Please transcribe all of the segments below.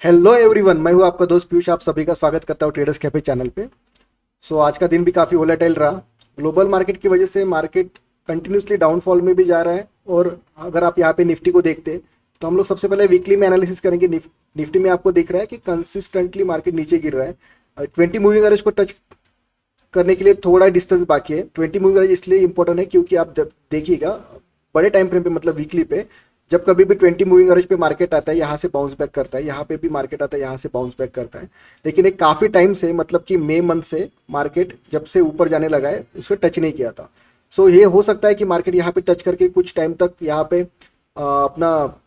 Hello everyone, मैं हूं आपका दोस्त पीयूष। आप सभी का स्वागत करता हूं ट्रेडर्स कैफे चैनल पे। आज का दिन भी काफ़ी वोलेटाइल रहा। ग्लोबल मार्केट की वजह से मार्केट कंटिन्यूसली डाउनफॉल में भी जा रहा है। और अगर आप यहाँ पे निफ्टी को देखते हैं तो हम लोग सबसे पहले वीकली में एनालिसिस करेंगे। निफ्टी में आपको दिख रहा है कि कंसिस्टेंटली मार्केट नीचे गिर रहा है। 20 मूविंग एवरेज को टच करने के लिए थोड़ा डिस्टेंस बाकी है। 20 मूविंग एवरेज इसलिए इंपॉर्टेंट है क्योंकि आप जब देखिएगा बड़े टाइम फ्रेम पे, मतलब वीकली पे, जब कभी भी 20 मूविंग एवरेज पे मार्केट आता है यहाँ से बाउंस बैक करता है, यहाँ पे भी मार्केट आता है यहाँ से बाउंस बैक करता है। लेकिन एक काफ़ी टाइम से, मतलब कि मई मंथ से मार्केट जब से ऊपर जाने लगा है उसको टच नहीं किया था। ये हो सकता है कि मार्केट यहाँ पे टच करके कुछ टाइम तक यहाँ पे अपना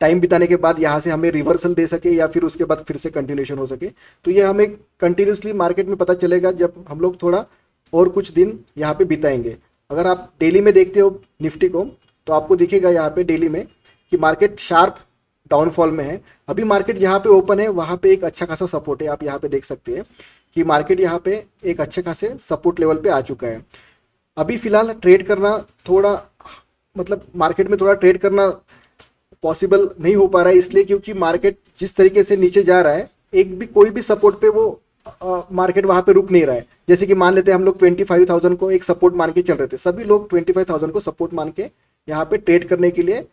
टाइम बिताने के बाद यहाँ से हमें रिवर्सल दे सके या फिर उसके बाद फिर से कंटिन्यूशन हो सके। तो ये हमें कंटिन्यूसली मार्केट में पता चलेगा जब हम लोग थोड़ा और कुछ दिन यहाँ पे बिताएंगे। अगर आप डेली में देखते हो निफ्टी को तो आपको दिखेगा यहाँ पे डेली में कि मार्केट शार्प डाउनफॉल में है। अभी मार्केट जहाँ पे ओपन है वहाँ पे एक अच्छा खासा सपोर्ट है। आप यहाँ पे देख सकते हैं कि मार्केट यहाँ पे एक अच्छे खासे सपोर्ट लेवल पे आ चुका है। अभी फिलहाल ट्रेड करना थोड़ा, मतलब मार्केट में थोड़ा ट्रेड करना पॉसिबल नहीं हो पा रहा है, इसलिए क्योंकि मार्केट जिस तरीके से नीचे जा रहा है एक भी कोई भी सपोर्ट पे वो मार्केट वहां पे रुक नहीं रहा है। जैसे कि मान लेते हैं हम लोग 25,000 को एक सपोर्ट मान के चल रहे थे, सभी लोग 25,000 को सपोर्ट मान के यहाँ पे ट्रेड करने के लिए,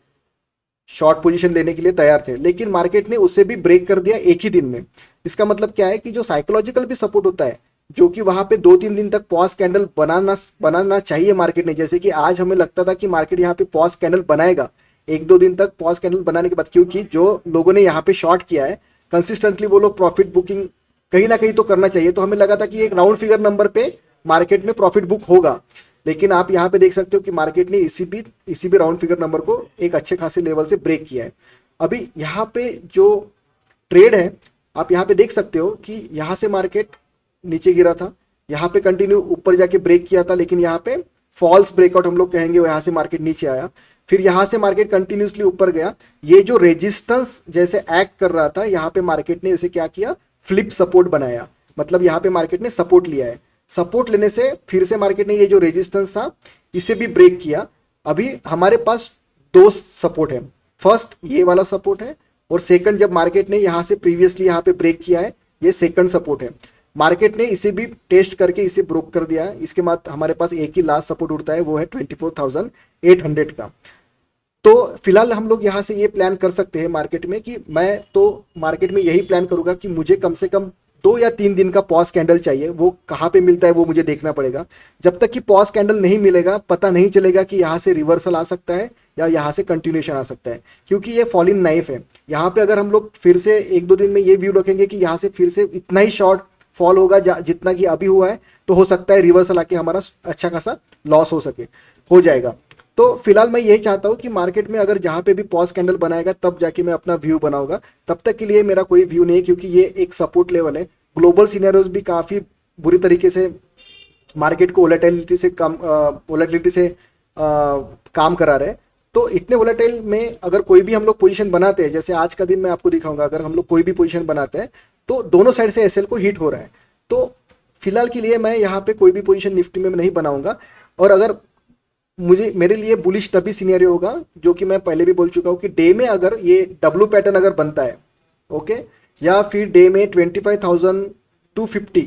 शॉर्ट पोजीशन लेने के लिए तैयार थे। लेकिन मार्केट ने उससे भी ब्रेक कर दिया एक ही दिन में। इसका मतलब क्या है कि जो साइकोलॉजिकल भी सपोर्ट होता है, जो कि वहां पे 2-3 दिन तक पॉज कैंडल बनाना बनाना चाहिए मार्केट ने। जैसे कि आज हमें लगता था कि मार्केट यहाँ पे पॉज कैंडल बनाएगा 1-2 दिन तक, पॉज कैंडल बनाने के बाद, क्योंकि जो लोगों ने यहाँ पे शॉर्ट किया है कंसिस्टेंटली वो लोग प्रॉफिट बुकिंग कहीं ना कहीं तो करना चाहिए। तो हमें लगा था कि एक राउंड फिगर नंबर पे मार्केट में प्रॉफिट बुक होगा। लेकिन आप यहाँ पे देख सकते हो कि मार्केट ने इसी भी राउंड फिगर नंबर को एक अच्छे खासे लेवल से ब्रेक किया है। अभी यहाँ पे जो ट्रेड है, आप यहाँ पे देख सकते हो कि यहाँ से मार्केट नीचे गिरा था, यहाँ पे कंटिन्यू ऊपर जाके ब्रेक किया था, लेकिन यहाँ पे फॉल्स ब्रेकआउट हम लोग कहेंगे, यहाँ से मार्केट नीचे आया। फिर यहाँ से मार्केट कंटिन्यूसली ऊपर गया। ये जो रेजिस्टेंस जैसे एक्ट कर रहा था, यहाँ पे मार्केट ने इसे क्या किया, फ्लिप सपोर्ट बनाया। मतलब यहाँ पे मार्केट ने सपोर्ट लिया है। सपोर्ट लेने से फिर से मार्केट ने ये जो रेजिस्टेंस था इसे भी ब्रेक किया। अभी हमारे पास दो सपोर्ट है। फर्स्ट ये वाला सपोर्ट है, और सेकंड जब मार्केट ने यहाँ से प्रीवियसली यहाँ पे ब्रेक किया है, ये सेकंड सपोर्ट है। मार्केट ने इसे भी टेस्ट करके इसे ब्रोक कर दिया है। इसके बाद हमारे पास एक ही लास्ट सपोर्ट उठता है, वो है 24,800 का। तो फिलहाल हम लोग यहाँ से ये प्लान कर सकते हैं मार्केट में कि मैं तो मार्केट में यही प्लान करूंगा कि मुझे कम से कम 2 या 3 दिन का पॉज कैंडल चाहिए। वो कहाँ पे मिलता है वो मुझे देखना पड़ेगा। जब तक कि पॉज कैंडल नहीं मिलेगा पता नहीं चलेगा कि यहाँ से रिवर्सल आ सकता है या यहाँ से कंटिन्यूशन आ सकता है, क्योंकि ये फॉलिंग नाइफ है। यहाँ पे अगर हम लोग फिर से 1-2 दिन में ये व्यू रखेंगे कि यहाँ से फिर से इतना ही शॉर्ट फॉल होगा जितना कि अभी हुआ है, तो हो सकता है रिवर्सल आके हमारा अच्छा खासा लॉस हो जाएगा। तो फिलहाल मैं यही चाहता हूँ कि मार्केट में अगर जहाँ पे भी पॉज कैंडल बनाएगा तब जाके मैं अपना व्यू बनाऊंगा। तब तक के लिए मेरा कोई व्यू नहीं है, क्योंकि ये एक सपोर्ट लेवल है। ग्लोबल सिनेरियोज भी काफ़ी बुरी तरीके से मार्केट को वोलेटिलिटी से काम करा रहे हैं। तो इतने वोलेटाइल में अगर कोई भी हम लोग पोजीशन बनाते हैं, जैसे आज का दिन मैं आपको दिखाऊंगा, अगर हम लोग कोई भी पोजीशन बनाते हैं तो दोनों साइड से एसएल को हिट हो रहा है। तो फिलहाल के लिए मैं यहाँ पे कोई भी पोजीशन निफ्टी में नहीं बनाऊंगा। और अगर मुझे, मेरे लिए बुलिश तभी सिनेरियो होगा, जो कि मैं पहले भी बोल चुका हूँ कि डे में अगर ये डब्लू पैटर्न अगर बनता है, ओके, या फिर डे में 25,250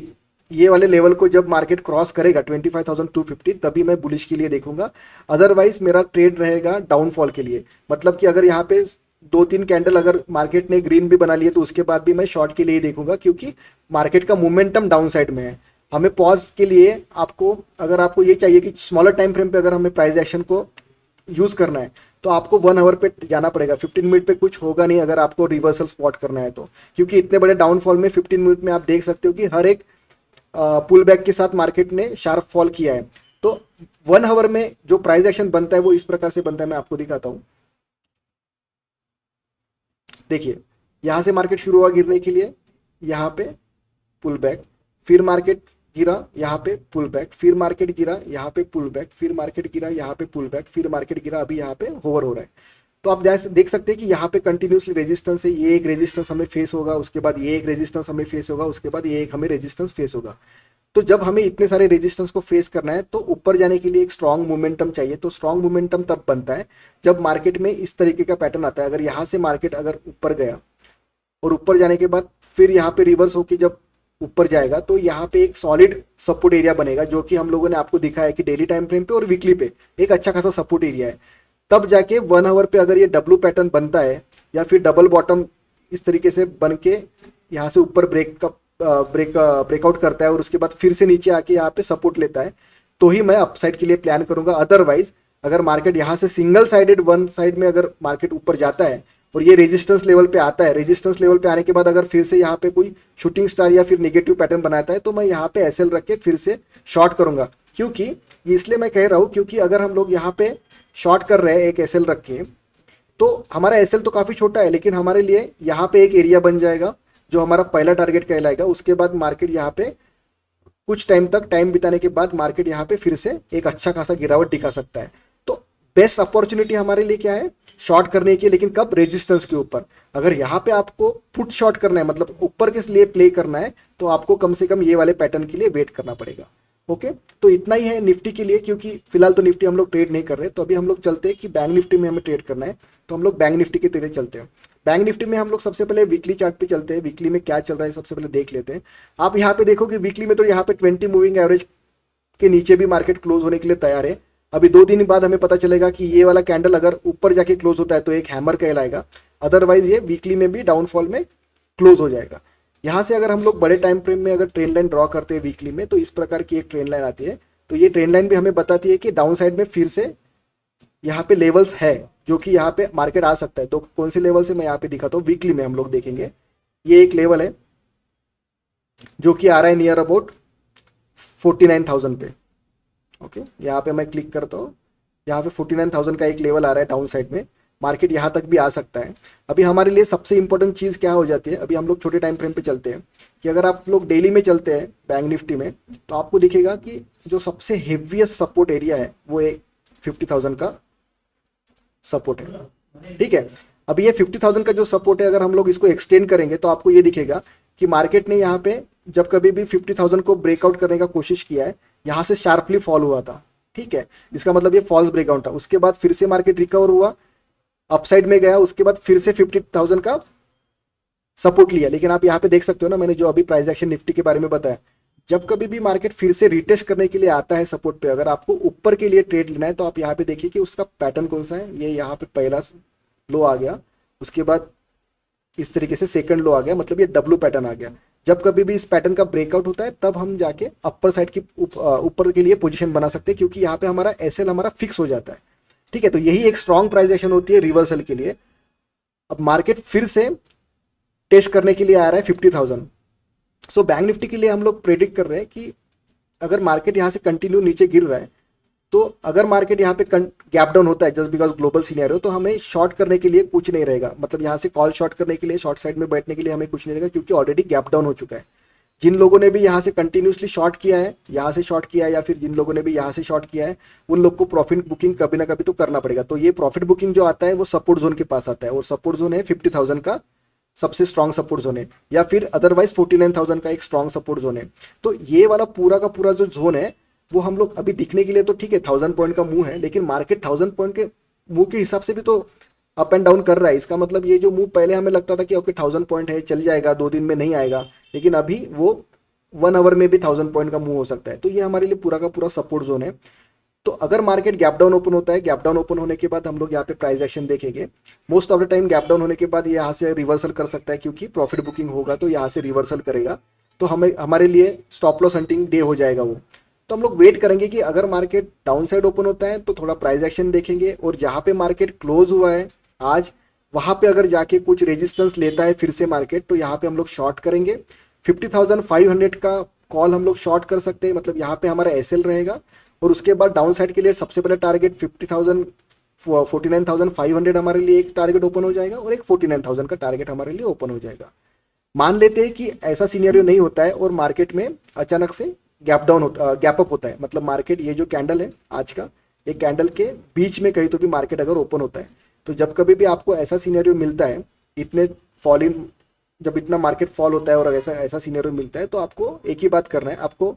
ये वाले लेवल को जब मार्केट क्रॉस करेगा 25,250, तभी मैं बुलिश के लिए देखूंगा। अदरवाइज मेरा ट्रेड रहेगा डाउनफॉल के लिए। मतलब कि अगर यहाँ पे 2-3 कैंडल अगर मार्केट ने ग्रीन भी बना लिए तो उसके बाद भी मैं शॉर्ट के लिए ही देखूंगा, क्योंकि मार्केट का मोमेंटम डाउन साइड में है। हमें पॉज के लिए आपको, अगर आपको ये चाहिए कि स्मॉलर टाइम फ्रेम पे अगर हमें प्राइस एक्शन को यूज करना है तो आपको 1 आवर पे जाना पड़ेगा। 15 मिनट पे कुछ होगा नहीं अगर आपको रिवर्सल स्पॉट करना है तो, क्योंकि इतने बड़े डाउनफॉल में 15 मिनट में आप देख सकते हो कि हर एक पुल बैक के साथ मार्केट ने शार्प फॉल किया है। तो 1 आवर में जो प्राइस एक्शन बनता है वो इस प्रकार से बनता है, मैं आपको दिखाता हूँ। देखिए, यहाँ से मार्केट शुरू हुआ गिरने के लिए, यहाँ पे पुल बैक, फिर मार्केट गिरा, यहाँ पे पुल बैक, फिर मार्केट गिरा, यहाँ पे पुल बैक, फिर मार्केट गिरा, यहाँ पे पुल बैक, फिर मार्केट गिरा, अभी यहाँ पे होवर हो रहा है। तो आप देख सकते हैं कि यहाँ पे कंटिन्यूसली रेजिस्टेंस है। ये एक रेजिस्टेंस हमें फेस होगा, उसके बाद ये एक रेजिस्टेंस हमें फेस होगा, उसके बाद ये एक हमें रेजिस्टेंस फेस होगा। तो जब हमें इतने सारे रेजिस्टेंस को फेस करना है तो ऊपर जाने के लिए एक स्ट्रांग मोमेंटम चाहिए। तो स्ट्रांग मोमेंटम तब बनता है जब मार्केट में इस तरीके का पैटर्न आता है। अगर यहाँ से मार्केट अगर ऊपर गया, और ऊपर जाने के बाद फिर यहाँ पे रिवर्स होके जब ऊपर जाएगा तो यहाँ पे एक सॉलिड सपोर्ट एरिया बनेगा, जो कि हम लोगों ने आपको दिखाया है कि डेली टाइम फ्रेम पे और वीकली पे एक अच्छा खासा सपोर्ट एरिया है। तब जाके 1 आवर पे अगर ये डब्लू पैटर्न बनता है या फिर डबल बॉटम इस तरीके से बन के यहाँ से ऊपर ब्रेकआउट करता है और उसके बाद फिर से नीचे आके यहाँ पे सपोर्ट लेता है, तो ही मैं अपसाइड के लिए प्लान करूंगा। अदरवाइज अगर मार्केट यहाँ से सिंगल साइडेड वन साइड में अगर मार्केट ऊपर जाता है और ये रेजिस्टेंस लेवल पे आता है, रेजिस्टेंस लेवल पे आने के बाद अगर फिर से यहाँ पे कोई शूटिंग स्टार या फिर नेगेटिव पैटर्न बनाता है तो मैं यहाँ पे एसएल रख के फिर से शॉर्ट करूंगा। क्योंकि ये इसलिए मैं कह रहा हूँ क्योंकि अगर हम लोग यहाँ पे शॉर्ट कर रहे हैं एक एसएल रख के, तो हमारा एसएल तो काफी छोटा है लेकिन हमारे लिए यहाँ पे एक एरिया बन जाएगा जो हमारा पहला टारगेट कहलाएगा। उसके बाद मार्केट यहाँ पे कुछ टाइम तक टाइम बिताने के बाद मार्केट यहाँ पे फिर से एक अच्छा खासा गिरावट दिखा सकता है। तो बेस्ट अपॉर्चुनिटी हमारे लिए क्या है, शॉर्ट करने की, लेकिन कब, रेजिस्टेंस के ऊपर। अगर यहाँ पे आपको पुट शॉर्ट करना है मतलब ऊपर के लिए प्ले करना है तो आपको कम से कम ये वाले पैटर्न के लिए वेट करना पड़ेगा। ओके, तो इतना ही है निफ्टी के लिए, क्योंकि फिलहाल तो निफ्टी हम लोग ट्रेड नहीं कर रहे। तो अभी हम लोग चलते हैं कि बैंक निफ्टी में हमें ट्रेड करना है, तो हम लोग बैंक निफ्टी के तरह चलते हैं। बैंक निफ्टी में हम लोग सबसे पहले वीकली चार्ट पे चलते हैं, वीकली में क्या चल रहा है सबसे पहले देख लेते हैं। आप यहाँ पे देखो कि वीकली में तो यहाँ पे 20 मूविंग एवरेज के नीचे भी मार्केट क्लोज होने के लिए तैयार है। अभी 2 दिन बाद हमें पता चलेगा कि ये वाला कैंडल अगर ऊपर जाके क्लोज होता है तो एक हैमर कहलाएगा, अदरवाइज ये वीकली में भी डाउनफॉल में क्लोज हो जाएगा। यहाँ से अगर हम लोग बड़े टाइम फ्रेम में अगर ट्रेंड लाइन ड्रॉ करते हैं वीकली में, तो इस प्रकार की एक ट्रेंड लाइन आती है। तो ये ट्रेंड लाइन भी हमें बताती है कि डाउन साइड में फिर से यहाँ पे लेवल्स है जो कि यहाँ पे मार्केट आ सकता है। तो कौन से लेवल से मैं यहाँ पे दिखाता हूँ, वीकली में हम लोग देखेंगे। ये एक लेवल है जो कि आ रहा है नियर अबाउट 49,000 पे। ओके, यहाँ पे मैं क्लिक करता हूँ, यहाँ पे 49,000 का एक लेवल आ रहा है डाउन साइड में, मार्केट यहाँ तक भी आ सकता है। अभी हमारे लिए सबसे इंपॉर्टेंट चीज़ क्या हो जाती है, अभी हम लोग छोटे टाइम फ्रेम पे चलते हैं कि अगर आप लोग डेली में चलते हैं बैंक निफ्टी में तो आपको दिखेगा कि जो सबसे हेवीएस्ट सपोर्ट एरिया है वो एक 50,000 का सपोर्ट है। ठीक है, अभी ये 50,000 का जो सपोर्ट है अगर हम लोग इसको एक्सटेंड करेंगे तो आपको ये दिखेगा कि मार्केट ने यहाँ पे जब कभी भी 50,000 को ब्रेकआउट करने का कोशिश किया है, यहाँ से शार्पली फॉल हुआ था। ठीक है, इसका मतलब ये फॉल्स ब्रेकआउट था। उसके बाद फिर से मार्केट रिकवर हुआ, अपसाइड में गया, उसके बाद फिर से 50,000 का सपोर्ट लिया। लेकिन आप यहाँ पे देख सकते हो ना, मैंने जो अभी प्राइस एक्शन निफ्टी के बारे में बताया, जब कभी भी मार्केट फिर से रिटेस्ट करने के लिए आता है सपोर्ट पे, अगर आपको ऊपर के लिए ट्रेड लेना है तो आप यहाँ पे देखिए कि उसका पैटर्न कौन सा है। ये यहाँ पे पहला लो आ गया, उसके बाद इस तरीके से सेकंड लो आ गया, मतलब ये डब्लू पैटर्न आ गया। जब कभी भी इस पैटर्न का ब्रेकआउट होता है तब हम जाके अपर साइड की ऊपर के लिए पोजीशन बना सकते हैं, क्योंकि यहाँ पे हमारा एसएल हमारा फिक्स हो जाता है। ठीक है, तो यही एक स्ट्रॉन्ग प्राइस एक्शन होती है रिवर्सल के लिए। अब मार्केट फिर से टेस्ट करने के लिए आ रहा है 50,000। सो बैंक निफ्टी के लिए हम लोग प्रेडिक्ट कर रहे हैं कि अगर मार्केट यहाँ से कंटिन्यू नीचे गिर रहा है, तो अगर मार्केट यहाँ पे गैप डाउन होता है जस्ट बिकॉज ग्लोबल सीनियरियो, तो हमें शॉर्ट करने के लिए कुछ नहीं रहेगा। मतलब यहाँ से कॉल शॉर्ट करने के लिए, शॉर्ट साइड में बैठने के लिए हमें कुछ नहीं रहेगा, क्योंकि ऑलरेडी गैप डाउन हो चुका है। जिन लोगों ने भी यहाँ से कंटिन्यूसली शॉर्ट किया है, यहाँ से शॉर्ट किया है, या फिर जिन लोगों ने भी यहाँ से शॉर्ट किया है, उन लोग को प्रॉफिट बुकिंग कभी ना कभी तो करना पड़ेगा। तो ये प्रॉफिट बुकिंग जो आता है वो सपोर्ट जोन के पास आता है, और सपोर्ट जोन है 50,000 का सबसे स्ट्रॉन्ग सपोर्ट जोन है, या फिर अदरवाइज 49,000 का एक स्ट्रॉन्ग सपोर्ट जोन है। तो ये वाला पूरा का पूरा जो जोन है वो हम लोग अभी दिखने के लिए तो ठीक है 1000 पॉइंट का मूव है, लेकिन मार्केट 1000 पॉइंट के मूव के हिसाब से भी तो अप एंड डाउन कर रहा है। इसका मतलब ये जो मूव पहले हमें लगता था कि ओके 1000 पॉइंट है, चल जाएगा, 2 दिन में नहीं आएगा, लेकिन अभी वो 1 आवर में भी 1000 पॉइंट का मूव हो सकता है। तो ये हमारे लिए पूरा का पूरा सपोर्ट जोन है। तो अगर मार्केट गैप डाउन ओपन होता है, गैप डाउन ओपन होने के बाद हम लोग यहाँ पे प्राइस एक्शन देखेंगे। Most of the time gap down होने के बाद ये यहाँ से रिवर्सल कर सकता है, क्योंकि प्रॉफिट बुकिंग होगा तो यहाँ से रिवर्सल करेगा, तो हमें हमारे लिए स्टॉप लॉस हंटिंग डे हो जाएगा वो। तो हम लोग वेट करेंगे कि अगर मार्केट डाउन साइड ओपन होता है तो थोड़ा प्राइस एक्शन देखेंगे, और जहाँ पे मार्केट क्लोज हुआ है आज, वहाँ पे अगर जाके कुछ रेजिस्टेंस लेता है फिर से मार्केट, तो यहाँ पे हम लोग शॉर्ट करेंगे। 50,500 का कॉल हम लोग शॉर्ट कर सकते हैं, मतलब यहाँ पे हमारा एसएल रहेगा। और उसके बाद डाउन साइड के लिए सबसे पहले टारगेट 49,500 हमारे लिए एक टारगेट ओपन हो जाएगा, और एक 49,000 का टारगेट हमारे लिए ओपन हो जाएगा। मान लेते हैं कि ऐसा सिनेरियो नहीं होता है और मार्केट में अचानक से गैप डाउन होता, गैप अप होता है, मतलब मार्केट ये जो कैंडल है आज का, एक कैंडल के बीच में कहीं तो भी मार्केट अगर ओपन होता है, तो जब कभी भी आपको ऐसा सिनेरियो मिलता है, इतने फॉल इन, जब इतना मार्केट फॉल होता है और ऐसा ऐसा सिनेरियो मिलता है, तो आपको एक ही बात करना है, आपको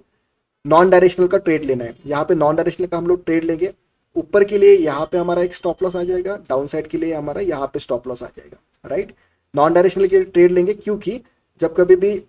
नॉन डायरेक्शनल का ट्रेड लेना है। यहाँ पे नॉन डायरेक्शनल का हम लोग ट्रेड लेंगे। ऊपर के लिए यहाँ पे हमारा एक स्टॉप लॉस आ जाएगा, डाउन साइड के लिए हमारा यहाँ पे स्टॉप लॉस आ जाएगा, राइट। नॉन डायरेक्शनल के ट्रेड लेंगे, क्योंकि जब कभी भी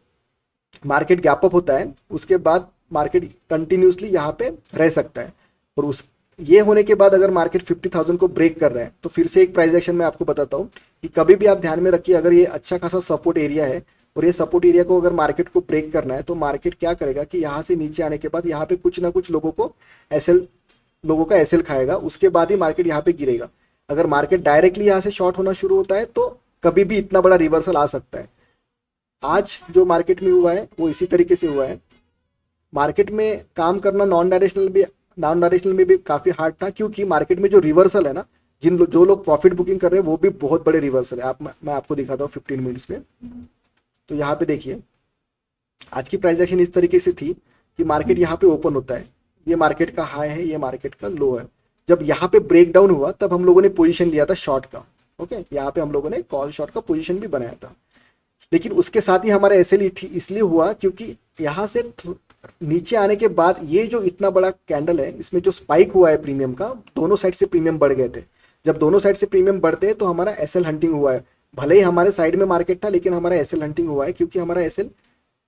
मार्केट गैप अप होता है उसके बाद मार्केट कंटिन्यूसली यहाँ पे रह सकता है, और उस ये होने के बाद अगर मार्केट 50,000 को ब्रेक कर रहा है तो फिर से एक प्राइस एक्शन मैं आपको बताता हूँ कि कभी भी आप ध्यान में रखिए, अगर ये अच्छा खासा सपोर्ट एरिया है और ये सपोर्ट एरिया को अगर मार्केट को ब्रेक करना है तो मार्केट क्या करेगा कि यहाँ से नीचे आने के बाद यहाँ पे कुछ ना कुछ लोगों का एसएल खाएगा, उसके बाद ही मार्केट यहाँ पे गिरेगा। अगर मार्केट डायरेक्टली यहाँ से शॉर्ट होना शुरू होता है तो कभी भी इतना बड़ा रिवर्सल आ सकता है। आज जो मार्केट में हुआ है वो इसी तरीके से हुआ है। मार्केट में काम करना नॉन डायरेक्शनल में भी काफी हार्ड था, क्योंकि मार्केट में जो रिवर्सल है ना, जो लोग प्रॉफिट बुकिंग कर रहे हैं वो भी बहुत बड़े रिवर्सल है। मैं आपको दिखाता हूँ 15 मिनट्स में। तो यहाँ पे देखिए आज की प्राइस एक्शन इस तरीके से थी कि मार्केट यहाँ पे ओपन होता है, ये मार्केट का हाई है, ये मार्केट का लो है। जब यहाँ पे ब्रेक डाउन हुआ तब हम लोगों ने पोजीशन लिया था शॉर्ट का। ओके, यहाँ पे हम लोगों ने कॉल शॉर्ट का पोजीशन भी बनाया था, लेकिन उसके साथ ही हमारा एसएल इसलिए हुआ क्योंकि यहाँ से नीचे आने के बाद ये जो इतना बड़ा कैंडल है इसमें जो स्पाइक हुआ है प्रीमियम का, दोनों साइड से प्रीमियम बढ़ गए थे। जब दोनों साइड से प्रीमियम बढ़ते हैं तो हमारा एसएल हंटिंग हुआ है। भले ही हमारे साइड में मार्केट था लेकिन हमारा एसएल हंटिंग हुआ है, क्योंकि हमारा एसएल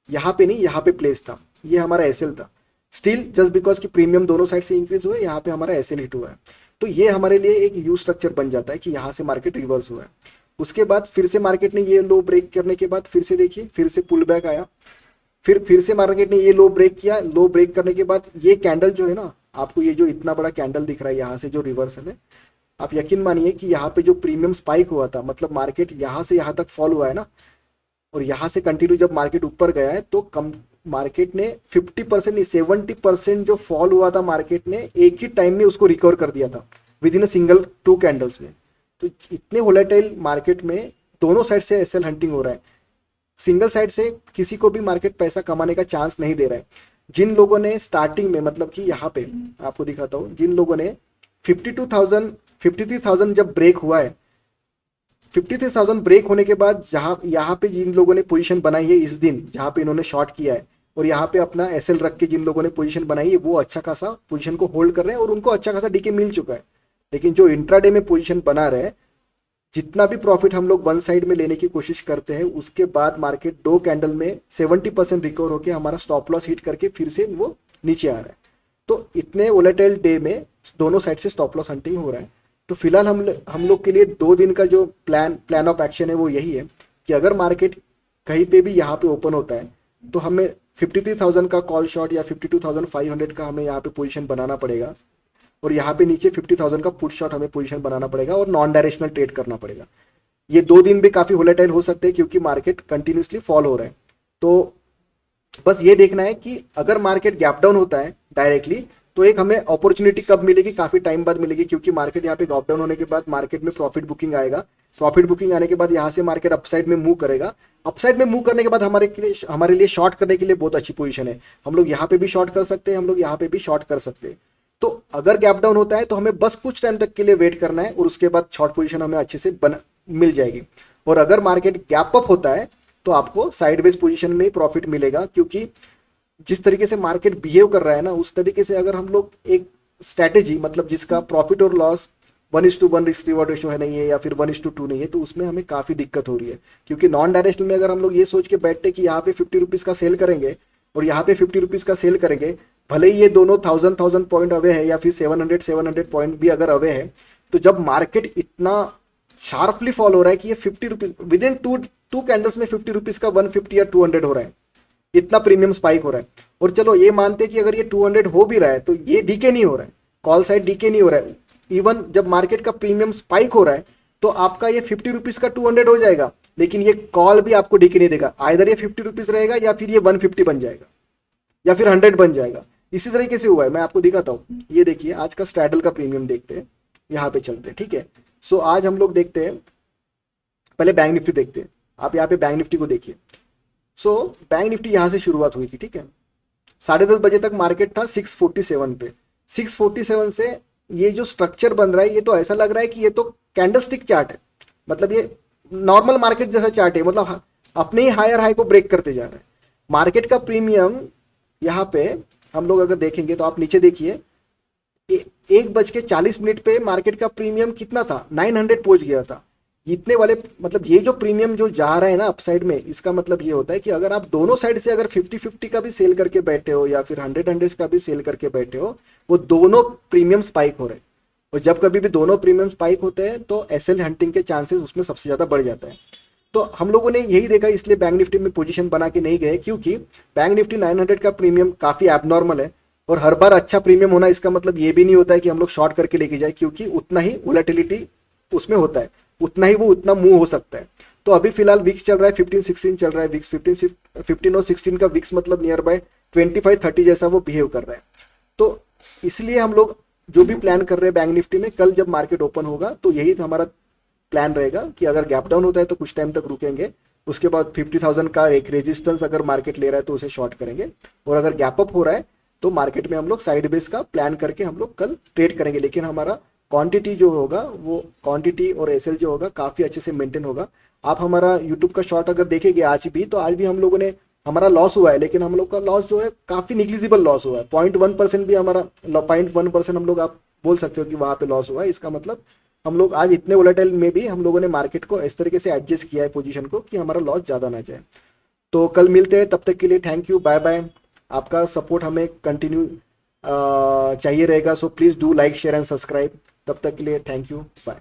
यहाँ पे नहीं यहाँ पे प्लेस था, ये हमारा एसएल था। स्टिल जस्ट बिकॉज कि प्रीमियम दोनों साइड से इंक्रीज हुए, यहाँ पे हमारा एसएल हिट हुआ है, तो ये हमारे लिए एक यू स्ट्रक्चर बन जाता है कि यहाँ से मार्केट रिवर्स हुआ है। उसके बाद फिर से मार्केट ने ये लो ब्रेक करने के बाद फिर से देखिए फिर से पुल बैक आया, फिर से मार्केट ने ये लो ब्रेक किया। लो ब्रेक करने के बाद ये कैंडल जो है ना, आपको ये जो इतना बड़ा कैंडल दिख रहा है यहाँ से जो रिवर्सल है, आप यकीन मानिए कि यहाँ पे जो प्रीमियम स्पाइक हुआ था, मतलब मार्केट यहाँ से यहाँ तक फॉल हुआ है ना, और यहाँ से कंटिन्यू जब मार्केट ऊपर गया है तो कम मार्केट ने 50% नहीं 70% जो फॉल हुआ था मार्केट ने एक ही टाइम में उसको रिकवर कर दिया था with in a single 2 candles में। तो इतने वोलेटाइल मार्केट में दोनों साइड से एसएल हंटिंग हो रहा है, सिंगल साइड से किसी को भी मार्केट पैसा कमाने का चांस नहीं दे रहा है। जिन लोगों ने स्टार्टिंग में, मतलब कि यहाँ पे आपको दिखाता हूँ, जिन लोगों ने 53,000 जब ब्रेक हुआ है, 53,000 ब्रेक होने के बाद यहाँ पे जिन लोगों ने पोजीशन बनाई है इस दिन, जहाँ पे इन्होंने शॉर्ट किया है और यहाँ पे अपना एसएल रख के जिन लोगों ने पोजीशन बनाई है वो अच्छा खासा पोजीशन को होल्ड कर रहे हैं और उनको अच्छा खासा डीके मिल चुका है। लेकिन जो इंट्राडे में पोजीशन बना रहे, जितना भी प्रॉफिट हम लोग वन साइड में लेने की कोशिश करते हैं उसके बाद मार्केट 2 कैंडल में 70% रिकवर होकर हमारा स्टॉप लॉस हिट करके फिर से वो नीचे आ रहा है। तो इतने वोलेटाइल डे में दोनों साइड से स्टॉप लॉस हंटिंग हो रहा है। तो फिलहाल हम लोग के लिए 2 दिन का जो प्लान ऑफ एक्शन है वो यही है कि अगर मार्केट कहीं पे भी यहाँ पे ओपन होता है तो हमें 53,000 का कॉल शॉट या 52,500 का हमें यहाँ पे पोजीशन बनाना पड़ेगा, और यहाँ पे नीचे 50,000 का पुट शॉट हमें पोजीशन बनाना पड़ेगा और नॉन डायरेक्शनल ट्रेड करना पड़ेगा। ये 2 दिन भी काफी वोलेटाइल हो सकते हैं क्योंकि मार्केट कंटिन्यूसली फॉल हो रहा है। तो बस ये देखना है कि अगर मार्केट गैप डाउन होता है डायरेक्टली तो एक हमें अपॉर्चुनिटी कब मिलेगी, काफी टाइम बाद मिलेगी, क्योंकि मार्केट यहाँ पे गैप डाउन होने के बाद मार्केट में प्रॉफिट बुकिंग आएगा। प्रॉफिट बुकिंग आने के बाद यहाँ से मार्केट अपसाइड में मूव करेगा। अपसाइड में मूव करने के बाद हमारे लिए शॉर्ट करने के लिए बहुत अच्छी पोजीशन है। हम लोग यहाँ पे भी शॉर्ट कर सकते हैं, हम लोग यहाँ पे भी शॉर्ट कर सकते हैं। तो अगर गैप डाउन होता है तो हमें बस कुछ टाइम तक के लिए वेट करना है और उसके बाद शॉर्ट पोजीशन हमें अच्छे से मिल जाएगी। और अगर मार्केट गैप अप होता है तो आपको साइडवेज पोजीशन में प्रॉफिट मिलेगा, क्योंकि जिस तरीके से मार्केट बिहेव कर रहा है ना उस तरीके से अगर हम लोग एक स्ट्रैटेजी, मतलब जिसका प्रॉफिट और लॉस 1:1 रिस्क रिवॉर्ड रेशो है नहीं है या फिर 1:2 नहीं है, तो उसमें हमें काफी दिक्कत हो रही है। क्योंकि नॉन डायरेक्शनल में अगर हम लोग ये सोच के बैठते कि यहाँ पे 50 रुपीज का सेल करेंगे और यहाँ पे 50 रुपीज का सेल करेंगे, भले ही ये दोनों 1000 पॉइंट अवे है या फिर 700 पॉइंट भी अगर अवे है, तो जब मार्केट इतना शार्पली फॉल हो रहा है कि ये 50 rupees within two candles में 50 रुपीज का 150 या 200 हो रहा है, इतना प्रीमियम स्पाइक हो रहा है। और चलो ये मानते कि अगर ये 200 हो भी रहा है तो ये डीके नहीं हो रहा है, कॉल साइड डीके नहीं हो रहा है। इवन जब मार्केट का प्रीमियम स्पाइक हो रहा है तो आपका ये 50 रुपीज का 200 हो जाएगा, लेकिन ये कॉल भी आपको डीके नहीं देगा। आइदर ये 50 रुपीज रहेगा या फिर ये 150 बन जाएगा या फिर 100 बन जाएगा। इसी तरीके से हुआ है, मैं आपको दिखाता हूँ। ये देखिए आज का स्ट्रैडल का प्रीमियम देखते हैं, यहाँ पे चलते हैं, ठीक है। सो आज हम लोग देखते हैं, पहले बैंक निफ्टी देखते हैं। आप यहाँ पे बैंक निफ्टी को देखिए। सो बैंक निफ्टी यहाँ से शुरुआत हुई थी, ठीक है। 10:30 बजे तक मार्केट था 647 पे। 647 से ये जो स्ट्रक्चर बन रहा है ये तो ऐसा लग रहा है कि ये तो कैंडलस्टिक चार्ट है, मतलब ये नॉर्मल मार्केट जैसा चार्ट है, मतलब अपने ही हायर हाई को ब्रेक करते जा रहा है। मार्केट का प्रीमियम यहाँ पे हम लोग अगर देखेंगे तो आप नीचे देखिए 1:40 पे मार्केट का प्रीमियम कितना था, 900 पहुंच गया था। जीतने वाले मतलब ये जो प्रीमियम जो जा रहा है ना अपसाइड में, इसका मतलब ये होता है कि अगर आप दोनों साइड से अगर 50-50 का भी सेल करके बैठे हो या फिर 100-100 का भी सेल करके बैठे हो, वो दोनों प्रीमियम स्पाइक हो रहे हैं। और जब कभी भी दोनों प्रीमियम स्पाइक होते हैं तो एसएल हंटिंग के चांसेस उसमें सबसे ज़्यादा बढ़ जाता है। तो हम लोगों ने यही देखा, इसलिए बैंक निफ्टी में पोजीशन बना के नहीं गए, क्योंकि बैंक निफ्टी 900 का प्रीमियम काफ़ी एबनॉर्मल है। और हर बार अच्छा प्रीमियम होना इसका मतलब ये भी नहीं होता है कि हम लोग शॉर्ट करके लेके जाए, क्योंकि उतना ही वोलेटिलिटी उसमें होता है, उतना ही वो उतना मूव हो सकता है। तो अभी फिलहाल विक्स चल रहा है 15-16 चल रहा है, विक्स 15 और 16 का विक्स मतलब नियर बाय 25-30 जैसा वो बिहेव कर रहा है। तो इसलिए हम लोग जो भी प्लान कर रहे हैं बैंक निफ्टी में, कल जब मार्केट ओपन होगा तो यही हमारा प्लान रहेगा कि अगर गैप डाउन होता है तो कुछ टाइम तक रुकेंगे, उसके बाद 50,000 का एक रेजिस्टेंस अगर मार्केट ले रहा है तो उसे शॉर्ट करेंगे, और अगर गैप अप हो रहा है तो मार्केट में हम लोग साइड बेस का प्लान करके हम लोग कल ट्रेड करेंगे। लेकिन हमारा क्वांटिटी जो होगा, वो क्वांटिटी और एसएल जो होगा काफ़ी अच्छे से मेंटेन होगा। आप हमारा यूट्यूब का शॉर्ट अगर देखेंगे आज भी, तो आज भी हम लोगों ने, हमारा लॉस हुआ है, लेकिन हम लोग का लॉस जो है काफ़ी निग्लिजिबल लॉस हुआ है। 0.1% भी हमारा, 0.1% हम लोग, आप बोल सकते हो कि वहाँ पे लॉस हुआ है। इसका मतलब हम लोग आज इतने वोलेटाइल में भी हम लोगों ने मार्केट को इस तरीके से एडजस्ट किया है पोजीशन को कि हमारा लॉस ज़्यादा ना जाए। तो कल मिलते हैं, तब तक के लिए थैंक यू, बाय बाय। आपका सपोर्ट हमें कंटिन्यू चाहिए रहेगा, so please do like share and subscribe. तब तक के लिए थैंक यू, बाय।